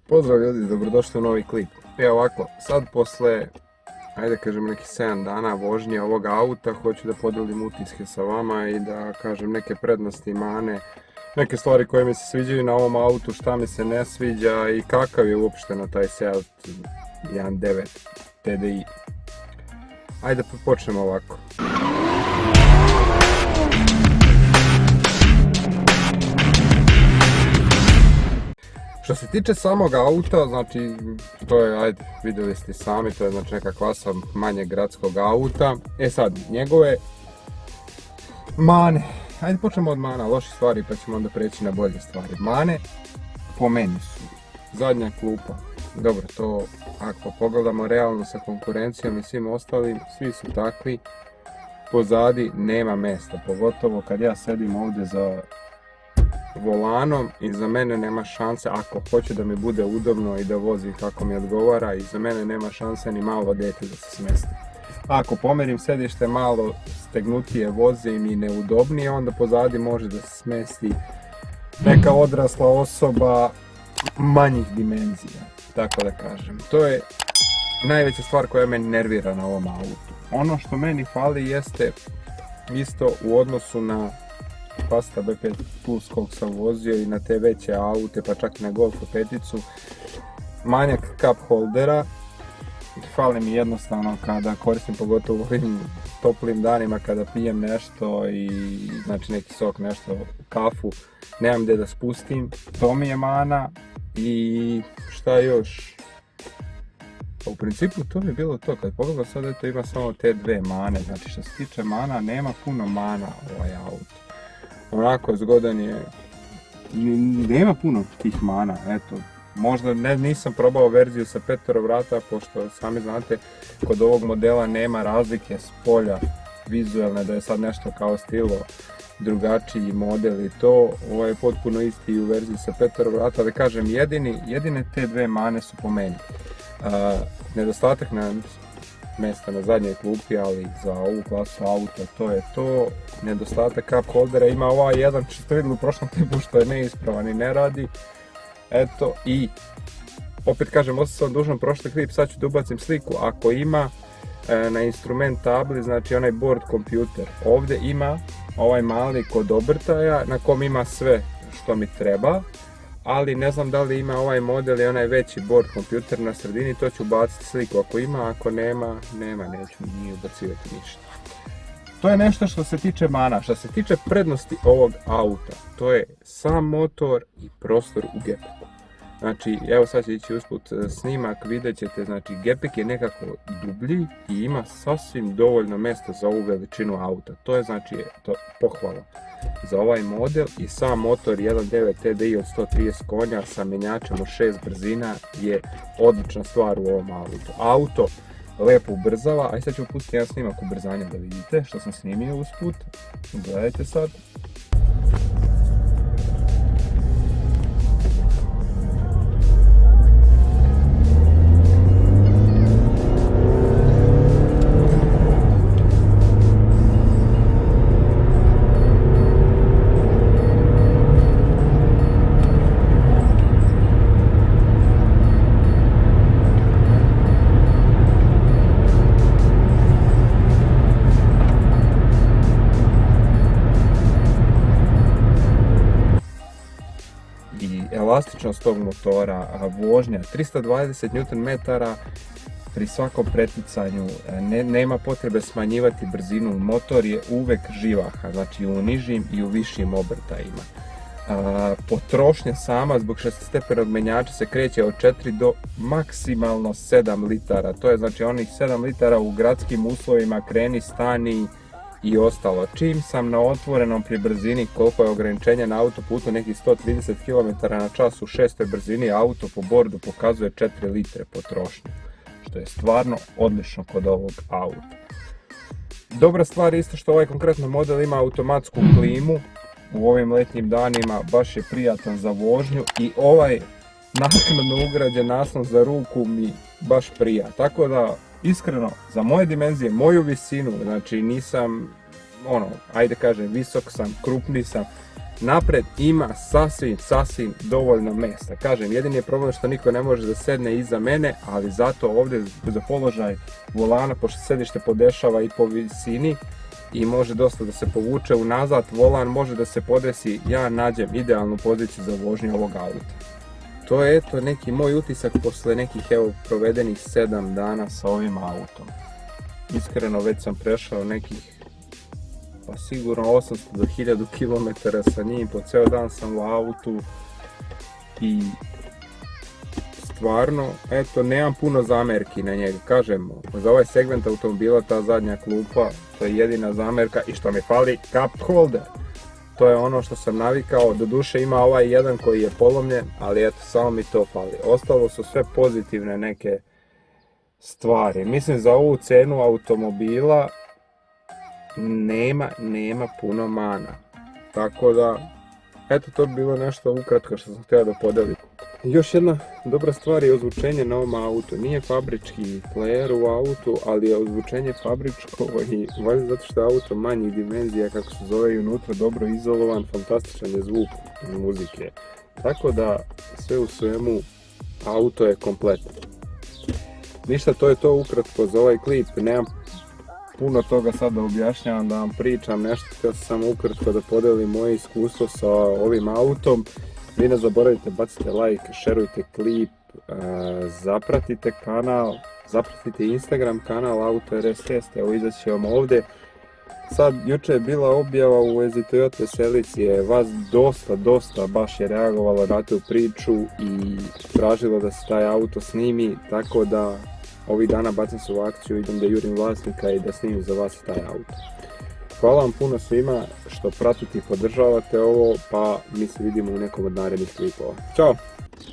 Pozdrav ljudi, dobrodošli u novi klip. Evo ovako, sad posle, ajde kažem neki 7 dana vožnje ovog auta, hoću da podelim utiske sa vama i da kažem neke prednosti, mane, neke stvari koje mi se sviđaju na ovom autu, šta mi se ne sviđa i kakav je uopšteno taj Seat 1.9 TDI. Ajde počnemo ovako. Što se tiče samog auta, znači to je, ajde, vidjeli ste sami, to je znači neka klasa manjeg gradskog auta. E sad, njegove mane, ajde počnemo od mana, loših stvari pa ćemo onda preći na bolje stvari. Mane, po meni su zadnja klupa, dobro to ako pogledamo realno sa konkurencijom i svim ostalim, svi su takvi, pozadi nema mjesta, pogotovo kad ja sedim ovdje za volanom i za mene nema šanse, ako hoće da mi bude udobno i da vozim kako mi odgovara, i za mene nema šanse ni malo dete da se smesti. Ako pomerim sedište malo stegnutije vozim i neudobnije, onda pozadi može da se smesti neka odrasla osoba manjih dimenzija, tako da kažem. To je najveća stvar koja me nervira na ovom autu. Ono što meni fali jeste isto u odnosu na Pasta B5 Plus kog sam vozio i na te veće aute, pa čak i na Golfa 5, manjak cup holdera. Fali mi jednostavno kada koristim, pogotovo u ovim toplim danima kada pijem nešto i znači neki sok, nešto, kafu, nemam gdje da spustim, to mi je mana. I šta još? U principu to mi je bilo to, kad pogledam sad eto ima samo te dve mane, znači što se tiče mana nema puno mana ovaj auto. Onako zgodan je, nema puno tih mana, eto, možda nisam probao verziju sa 5 vrata, pošto sami znate, kod ovog modela nema razlike s polja vizualne, da je sad nešto kao stilo drugačiji model i to, ovo je potpuno isti u verziji sa 5 vrata, ali kažem, jedine te dve mane su po meni. Nedostatak na mjesta na zadnjoj klupi, ali za ovu klasu auta to je to. Nedostatak cup holdera ima ovaj jedan što ste vidjeli u prošlom klipu što je neispravan i ne radi. Eto, i opet kažem, ostao sam dužan prošli klip, sad ću da ubacim sliku. Ako ima na instrument tabli, znači onaj board kompjuter, ovdje ima ovaj mali kod obrtaja na kom ima sve što mi treba, ali ne znam da li ima ovaj model i onaj veći board kompjuter na sredini, to ću baciti sliku ako ima, ako nema, neću ni ubacivati ništa. To je nešto što se tiče mana. Što se tiče prednosti ovog auta, to je sam motor i prostor u gepeku. Znači, evo sad će ići usput snimak, vidjet ćete, znači gepek je nekako dublji i ima sasvim dovoljno mjesta za ovu veličinu auta. To je znači pohvala za ovaj model, i sam motor 1.9 TDI od 130 konja sa mjenjačem od 6 brzina je odlična stvar u ovom autu. Auto lepo ubrzava, a sad ću pustiti jedan snimak ubrzanja da vidite što sam snimio usput. Gledajte sad. Elastičnost tog motora, vožnja 320 Nm pri svakom preticanju, nema potrebe smanjivati brzinu, motor je uvek živaha, znači u nižim i u višim obrtajima. Potrošnja sama zbog 6-stepenog menjača se kreće od 4 do maksimalno 7 litara, to je znači onih 7 litara u gradskim uslovima, kreni, stani i ostalo. Čim sam na otvorenom pri brzini, koliko je ograničenje na autoputu, nekih 130 km/h u 6. brzini, auto po bordu pokazuje 4 litre potrošnje, što je stvarno odlično kod ovog auta. Dobra stvar je isto što ovaj konkretno model ima automatsku klimu, u ovim letnjim danima baš je prijatan za vožnju, i ovaj naknadno ugrađen naslon za ruku mi baš prija, tako da iskreno, za moje dimenzije, moju visinu, znači nisam, ajde kažem, visok sam, krupni sam, napred ima sasvim dovoljno mjesta. Kažem, jedini je problem što niko ne može da sedne iza mene, ali zato ovdje za položaj volana, pošto sedište podešava i po visini i može dosta da se povuče unazad, volan može da se podesi, ja nađem idealnu poziciju za vožnju ovog auta. To je eto neki moj utisak posle nekih provedenih 7 dana sa ovim autom. Iskreno već sam prešao nekih pa sigurno 800 do 1000 km sa njim, po ceo dan sam u autu i stvarno, eto, nemam puno zamerki na njega. Kažem, za ovaj segment automobila ta zadnja klupa, to je jedina zamerka i što mi fali cup holder. To je ono što sam navikao, doduše ima ovaj jedan koji je polomljen, ali eto, samo mi to fali. Ostalo su sve pozitivne neke stvari. Mislim za ovu cenu automobila nema puno mana. Tako da, eto, to bi bilo nešto ukratko što sam htio da podelim. Još jedna dobra stvar je ozvučenje na ovom autu. Nije fabrički player u autu, ali je ozvučenje fabričko i valjda zato što je auto manjih dimenzija, kako se zove, i unutra dobro izolovan, fantastičan je zvuk muzike. Tako da, sve u svemu, auto je kompletan. Ništa, to je to ukratko za ovaj klip. Nemam puno toga sad da objašnjavam, da vam pričam nešto, htio sam samo ukratko da podelim moje iskustvo sa ovim autom. Vi ne zaboravite, bacite like, šerujte klip, zapratite kanal, zapratite Instagram kanal Auto RS Test, evo izaći vam ovdje. Sad, juče je bila objava u vezi Toyota Celicije, vas dosta baš je reagovalo na tu priču i tražilo da se taj auto snimi, tako da ovih dana bacim se u akciju, idem da jurim vlasnika i da snimim za vas taj auto. Hvala vam puno svima što pratite i podržavate ovo, pa mi se vidimo u nekom od narednih klipova. Ćao!